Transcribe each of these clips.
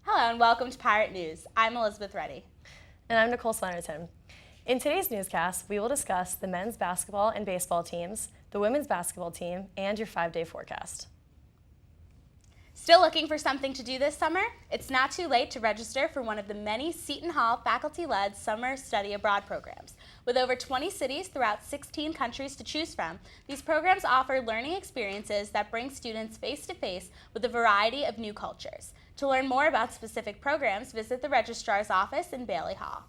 Hello and welcome to Pirate News. I'm Elizabeth Reddy. And I'm Nicole Swenarton. In today's newscast, we will discuss the men's basketball and baseball teams, the women's basketball team, and your 5-day forecast. Still looking for something to do this summer? It's not too late to register for one of the many Seton Hall faculty-led summer study abroad programs. With over 20 cities throughout 16 countries to choose from, these programs offer learning experiences that bring students face-to-face with a variety of new cultures. To learn more about specific programs, visit the Registrar's office in Bailey Hall.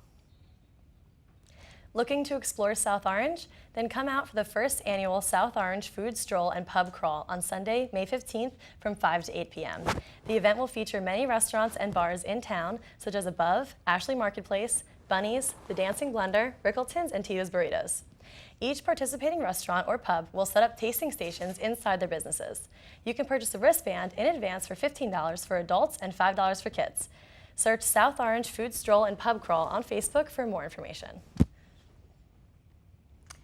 Looking to explore South Orange? Then come out for the first annual South Orange Food Stroll and Pub Crawl on Sunday, May 15th from 5 to 8 p.m. The event will feature many restaurants and bars in town, such as Above, Ashley Marketplace, Bunny's, The Dancing Blender, Rickleton's, and Tito's Burritos. Each participating restaurant or pub will set up tasting stations inside their businesses. You can purchase a wristband in advance for $15 for adults and $5 for kids. Search South Orange Food Stroll and Pub Crawl on Facebook for more information.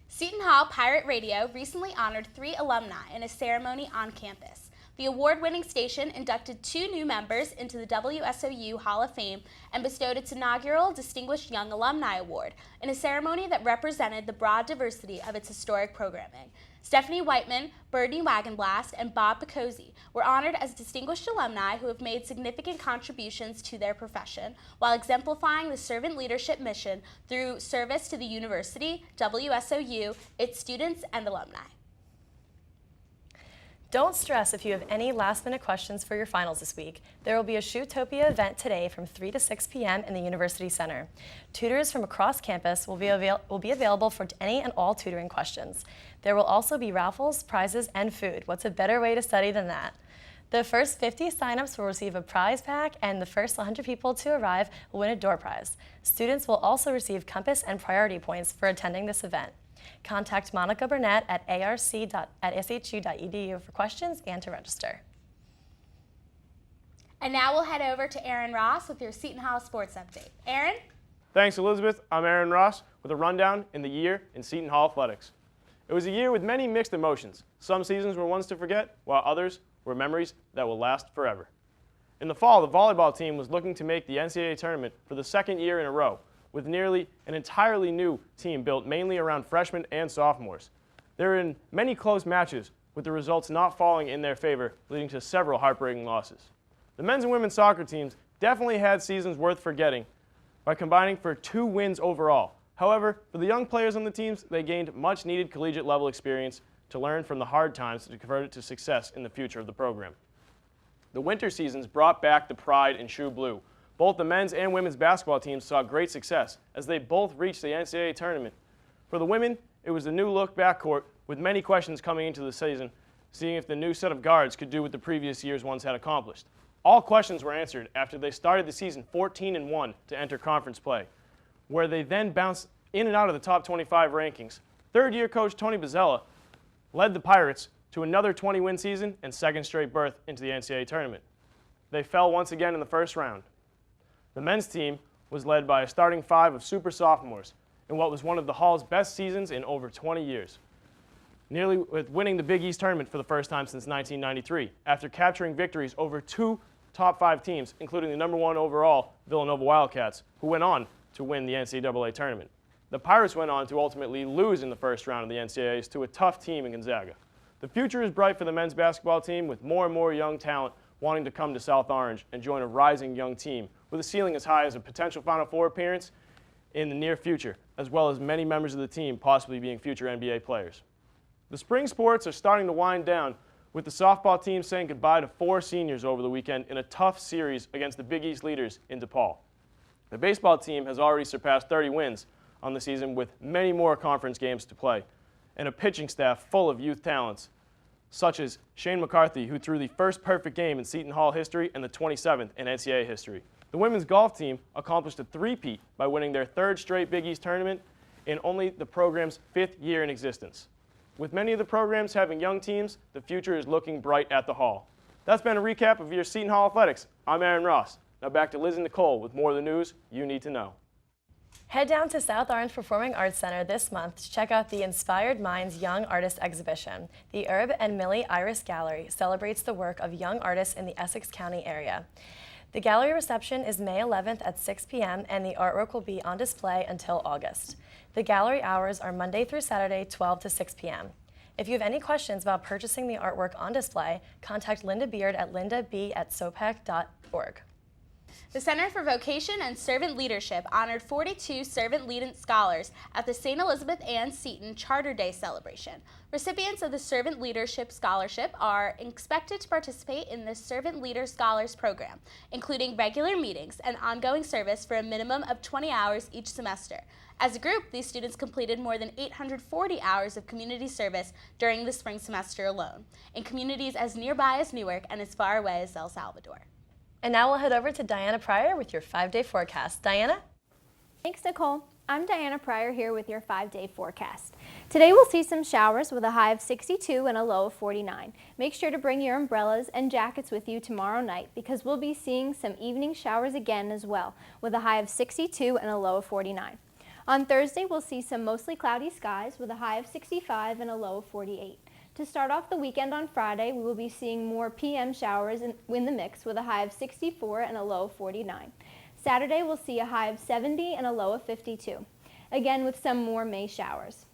Seton Hall Pirate Radio recently honored 3 alumni in a ceremony on campus. The award-winning station inducted 2 new members into the WSOU Hall of Fame and bestowed its inaugural Distinguished Young Alumni Award in a ceremony that represented the broad diversity of its historic programming. Stephanie Whiteman, Birdie Wagonblast, and Bob Picozzi were honored as distinguished alumni who have made significant contributions to their profession while exemplifying the servant leadership mission through service to the university, WSOU, its students, and alumni. Don't stress if you have any last-minute questions for your finals this week. There will be a Shootopia event today from 3 to 6 p.m. in the University Center. Tutors from across campus will be available for any and all tutoring questions. There will also be raffles, prizes, and food. What's a better way to study than that? The first 50 signups will receive a prize pack, and the first 100 people to arrive will win a door prize. Students will also receive Compass and Priority points for attending this event. Contact Monica Burnett at arc.shu.edu for questions and to register. And now we'll head over to Aaron Ross with your Seton Hall Sports Update. Aaron? Thanks, Elizabeth. I'm Aaron Ross with a rundown in the year in Seton Hall athletics. It was a year with many mixed emotions. Some seasons were ones to forget, while others were memories that will last forever. In the fall, the volleyball team was looking to make the NCAA tournament for the second year in a row, with nearly an entirely new team built mainly around freshmen and sophomores. They were in many close matches, with the results not falling in their favor, leading to several heartbreaking losses. The men's and women's soccer teams definitely had seasons worth forgetting by combining for 2 wins overall. However, for the young players on the teams, they gained much-needed collegiate-level experience to learn from the hard times to convert it to success in the future of the program. The winter seasons brought back the pride in Shoe Blue. Both the men's and women's basketball teams saw great success as they both reached the NCAA tournament. For the women, it was a new look backcourt with many questions coming into the season, seeing if the new set of guards could do what the previous year's ones had accomplished. All questions were answered after they started the season 14-1 to enter conference play, where they then bounced in and out of the top 25 rankings. Third-year coach Tony Bozzella led the Pirates to another 20-win season and second straight berth into the NCAA tournament. They fell once again in the first round. The men's team was led by a starting 5 of super sophomores in what was one of the Hall's best seasons in over 20 years, nearly with winning the Big East tournament for the first time since 1993, after capturing victories over 2 top 5 teams, including the #1 overall Villanova Wildcats, who went on to win the NCAA tournament. The Pirates went on to ultimately lose in the first round of the NCAAs to a tough team in Gonzaga. The future is bright for the men's basketball team, with more and more young talent wanting to come to South Orange and join a rising young team with a ceiling as high as a potential Final Four appearance in the near future, as well as many members of the team possibly being future NBA players. The spring sports are starting to wind down, with the softball team saying goodbye to 4 seniors over the weekend in a tough series against the Big East leaders in DePaul. The baseball team has already surpassed 30 wins on the season, with many more conference games to play, and a pitching staff full of youth talents, such as Shane McCarthy, who threw the first perfect game in Seton Hall history and the 27th in NCAA history. The women's golf team accomplished a three-peat by winning their 3rd straight Big East tournament in only the program's 5th year in existence. With many of the programs having young teams, the future is looking bright at the Hall. That's been a recap of your Seton Hall Athletics. I'm Aaron Ross. Now back to Liz and Nicole with more of the news you need to know. Head down to South Orange Performing Arts Center this month to check out the Inspired Minds Young Artist Exhibition. The Herb and Millie Iris Gallery celebrates the work of young artists in the Essex County area. The gallery reception is May 11th at 6 p.m. and the artwork will be on display until August. The gallery hours are Monday through Saturday, 12 to 6 p.m. If you have any questions about purchasing the artwork on display, contact Linda Beard at lindab@sopac.org. The Center for Vocation and Servant Leadership honored 42 Servant Leading Scholars at the St. Elizabeth Ann Seton Charter Day celebration. Recipients of the Servant Leadership Scholarship are expected to participate in the Servant Leader Scholars Program, including regular meetings and ongoing service for a minimum of 20 hours each semester. As a group, these students completed more than 840 hours of community service during the spring semester alone, in communities as nearby as Newark and as far away as El Salvador. And now we'll head over to Diana Pryor with your 5-day forecast. Diana? Thanks, Nicole. I'm Diana Pryor here with your 5-day forecast. Today we'll see some showers with a high of 62 and a low of 49. Make sure to bring your umbrellas and jackets with you tomorrow night because we'll be seeing some evening showers again as well, with a high of 62 and a low of 49. On Thursday, we'll see some mostly cloudy skies with a high of 65 and a low of 48. To start off the weekend on Friday, we will be seeing more PM showers in the mix with a high of 64 and a low of 49. Saturday, we'll see a high of 70 and a low of 52, again with some more May showers.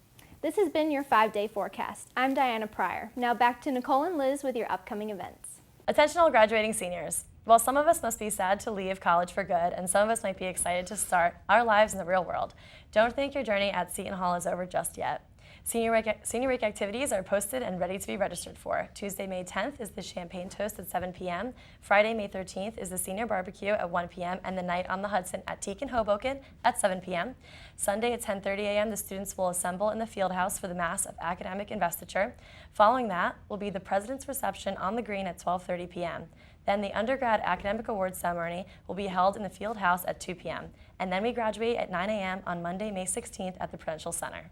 This has been your 5-day forecast. I'm Diana Pryor. Now back to Nicole and Liz with your upcoming events. Attention all graduating seniors. While some of us must be sad to leave college for good and some of us might be excited to start our lives in the real world, don't think your journey at Seton Hall is over just yet. Senior week activities are posted and ready to be registered for. Tuesday, May 10th is the Champagne Toast at 7 p.m. Friday, May 13th is the Senior Barbecue at 1 p.m. and the Night on the Hudson at Teak in Hoboken at 7 p.m. Sunday at 10:30 a.m. the students will assemble in the field house for the Mass of Academic Investiture. Following that will be the President's Reception on the Green at 12:30 p.m. Then the Undergrad Academic Awards Ceremony will be held in the field house at 2 p.m. And then we graduate at 9 a.m. on Monday, May 16th at the Prudential Center.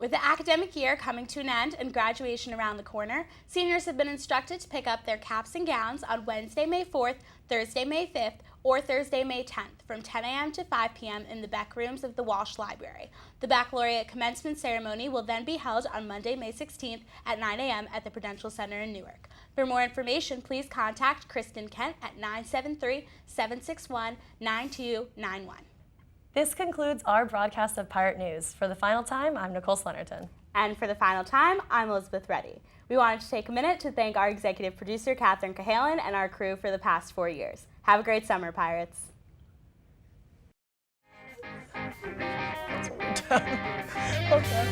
With the academic year coming to an end and graduation around the corner, seniors have been instructed to pick up their caps and gowns on Wednesday, May 4th, Thursday, May 5th, or Thursday, May 10th from 10 a.m. to 5 p.m. in the Beck Rooms of the Walsh Library. The baccalaureate commencement ceremony will then be held on Monday, May 16th at 9 a.m. at the Prudential Center in Newark. For more information, please contact Kristen Kent at 973-761-9291. This concludes our broadcast of Pirate News. For the final time, I'm Nicole Swenarton. And for the final time, I'm Elizabeth Reddy. We wanted to take a minute to thank our executive producer, Catherine Cahalan, and our crew for the past 4 years. Have a great summer, Pirates. That's what we're done. Okay.